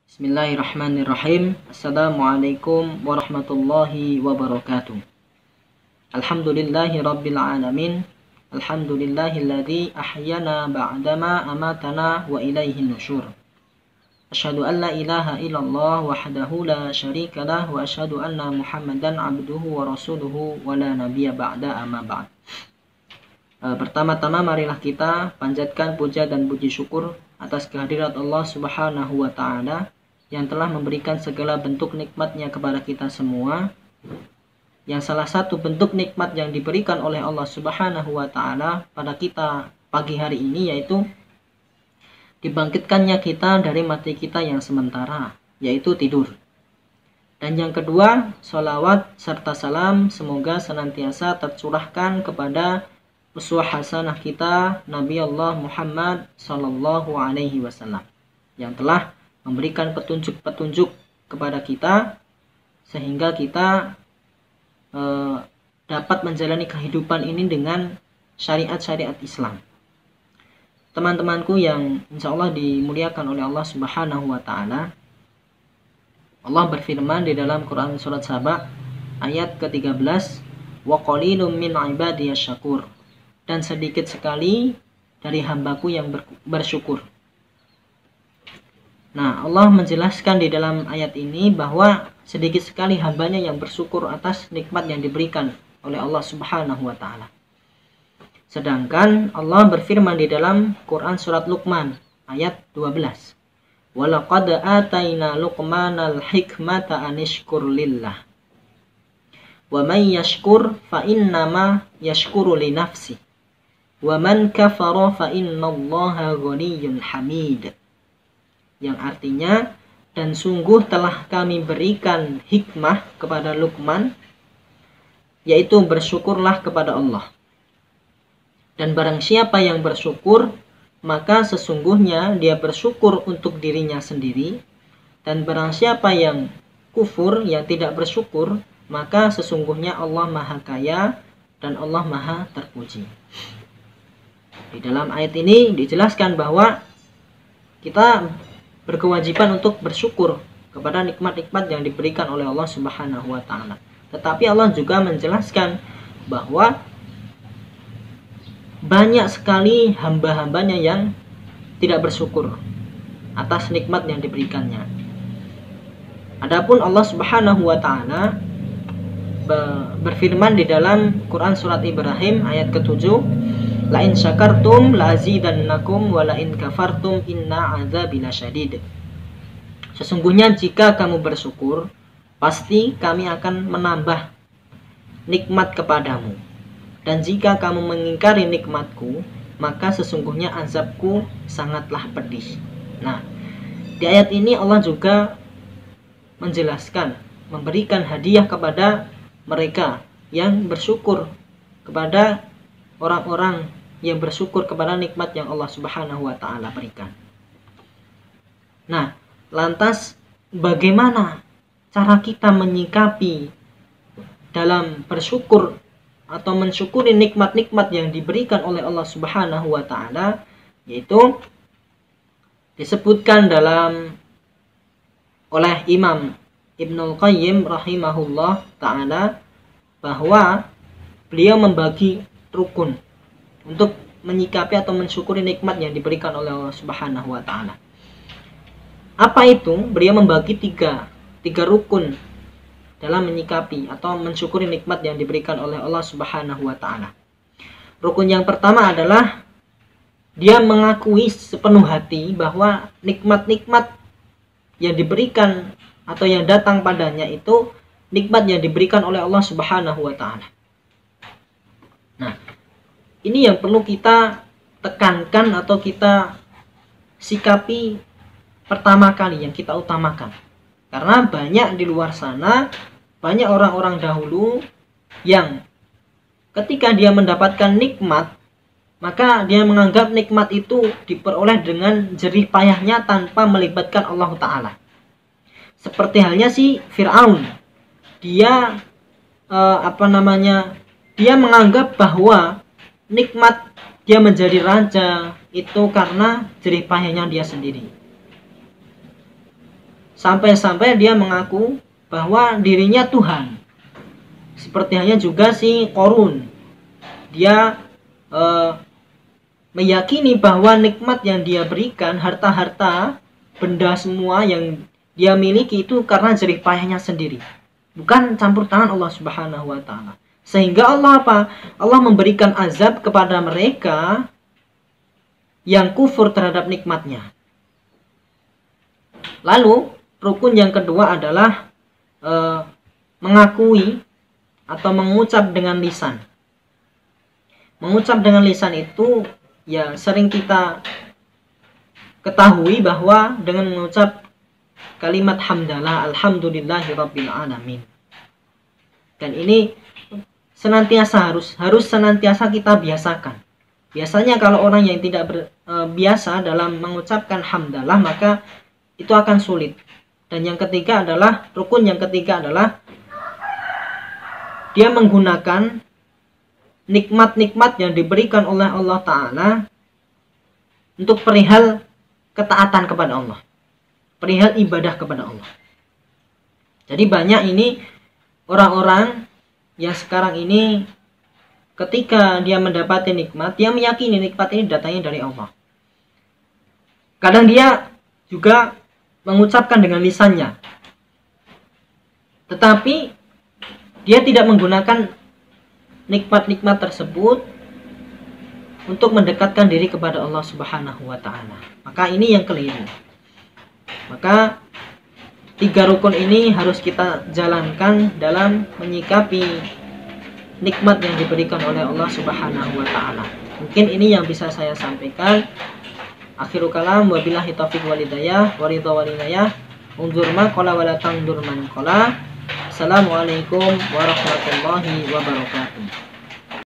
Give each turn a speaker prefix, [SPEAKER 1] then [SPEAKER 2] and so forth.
[SPEAKER 1] Bismillahirrahmanirrahim. Assalamualaikum warahmatullahi wabarakatuh. Alhamdulillahi rabbil alamin. Alhamdulillahilladzi ahyana ba'dama amatana wa ilaihi nusyur. Asyhadu an la ilaha illallah wahdahu la syarikalah wa asyhadu anna Muhammadan abduhu wa rasuluhu wa la nabiyya ba'da amma ba'd. Pertama-tama marilah kita panjatkan puja dan puji syukur atas kehadirat Allah Subhanahu wa taala yang telah memberikan segala bentuk nikmatnya kepada kita semua. Yang salah satu bentuk nikmat yang diberikan oleh Allah Subhanahu wa taala pada kita pagi hari ini yaitu dibangkitkannya kita dari mati kita yang sementara, yaitu tidur. Dan yang kedua, sholawat serta salam semoga senantiasa tercurahkan kepada uswah hasanah kita Nabi Allah Muhammad sallallahu alaihi wasallam yang telah memberikan petunjuk-petunjuk kepada kita sehingga kita dapat menjalani kehidupan ini dengan syariat-syariat Islam. Teman-temanku yang insya Allah dimuliakan oleh Allah Subhanahu wa ta'ala, Allah berfirman di dalam Quran surat Saba ayat ke-13, wa qalilum min ibadiyasy syakur, dan sedikit sekali dari hambaku yang bersyukur. Nah, Allah menjelaskan di dalam ayat ini bahwa sedikit sekali hambanya yang bersyukur atas nikmat yang diberikan oleh Allah Subhanahu wa ta'ala. Sedangkan Allah berfirman di dalam Quran surat Luqman ayat 12. Walaqad ataina Luqmanal hikmata anishkur lillah. Wa man yashkur fa innama yashkuru li nafsi. Wa man kafara fa innallaha ghaniyyun hamid. Yang artinya, dan sungguh telah kami berikan hikmah kepada Luqman, yaitu bersyukurlah kepada Allah. Dan barang siapa yang bersyukur, maka sesungguhnya dia bersyukur untuk dirinya sendiri. Dan barang siapa yang kufur, yang tidak bersyukur, maka sesungguhnya Allah Maha Kaya dan Allah Maha Terpuji. Di dalam ayat ini dijelaskan bahwa kita berkewajiban untuk bersyukur kepada nikmat-nikmat yang diberikan oleh Allah Subhanahu wa ta'ala. Tetapi Allah juga menjelaskan bahwa banyak sekali hamba-hambanya yang tidak bersyukur atas nikmat yang diberikannya. Adapun Allah Subhanahu wa ta'ala berfirman di dalam Quran surat Ibrahim ayat ke-7, la in syakartum la azidannakum wa la in kafartum inna azabi lasyadid. Sesungguhnya jika kamu bersyukur, pasti kami akan menambah nikmat kepadamu. Dan jika kamu mengingkari nikmatku, maka sesungguhnya azabku sangatlah pedih. Nah, di ayat ini Allah juga menjelaskan, memberikan hadiah kepada mereka yang bersyukur, kepada orang-orang yang bersyukur kepada nikmat yang Allah Subhanahu wa ta'ala berikan. Nah, lantas bagaimana cara kita menyikapi dalam bersyukur atau mensyukuri nikmat-nikmat yang diberikan oleh Allah Subhanahu wa ta'ala, yaitu disebutkan oleh Imam Ibnul Qayyim rahimahullah ta'ala bahwa beliau membagi rukun untuk menyikapi atau mensyukuri nikmat yang diberikan oleh Allah Subhanahu wa ta'ala. Apa itu? Beliau membagi tiga rukun dalam menyikapi atau mensyukuri nikmat yang diberikan oleh Allah Subhanahu wa ta'ala. Rukun yang pertama adalah dia mengakui sepenuh hati bahwa nikmat-nikmat yang diberikan atau yang datang padanya itu nikmat yang diberikan oleh Allah Subhanahu wa ta'ala. Nah, ini yang perlu kita tekankan atau kita sikapi pertama kali, yang kita utamakan. Karena banyak di luar sana, banyak orang-orang dahulu yang ketika dia mendapatkan nikmat, maka dia menganggap nikmat itu diperoleh dengan jerih payahnya tanpa melibatkan Allah Ta'ala. Seperti halnya si Fir'aun. Dia dia menganggap bahwa nikmat dia menjadi raja itu karena jerih payahnya dia sendiri. sampai-sampai dia mengaku bahwa dirinya Tuhan. Seperti halnya juga si Qorun, dia meyakini bahwa nikmat yang dia berikan, harta-harta, benda semua yang dia miliki itu karena jerih payahnya sendiri, bukan campur tangan Allah Subhanahu wa taala. Sehingga Allah apa? Allah memberikan azab kepada mereka yang kufur terhadap nikmatnya. Lalu rukun yang kedua adalah mengakui atau mengucap dengan lisan. Mengucap dengan lisan itu ya sering kita ketahui bahwa dengan mengucap kalimat hamdalah, alhamdulillahi rabbil alamin. Dan ini senantiasa harus senantiasa kita biasakan. Biasanya kalau orang yang tidak biasa dalam mengucapkan hamdalah, maka itu akan sulit. Dan yang ketiga adalah, rukun yang ketiga adalah dia menggunakan nikmat-nikmat yang diberikan oleh Allah Ta'ala untuk perihal ketaatan kepada Allah, perihal ibadah kepada Allah. Jadi banyak ini orang-orang yang sekarang ini ketika dia mendapati nikmat, dia meyakini nikmat ini datangnya dari Allah. Kadang dia juga mengucapkan dengan lisannya, tetapi dia tidak menggunakan nikmat-nikmat tersebut untuk mendekatkan diri kepada Allah Subhanahu wa taala. Maka ini yang keliru. Maka 3 rukun ini harus kita jalankan dalam menyikapi nikmat yang diberikan oleh Allah Subhanahu wa taala. Mungkin ini yang bisa saya sampaikan. Akhirul kalam, wabillahi taufiq wal hidayah, wa ridha wal inayah. Unzur ma qala wa la tanzur man qala. Assalamualaikum warahmatullahi wabarakatuh.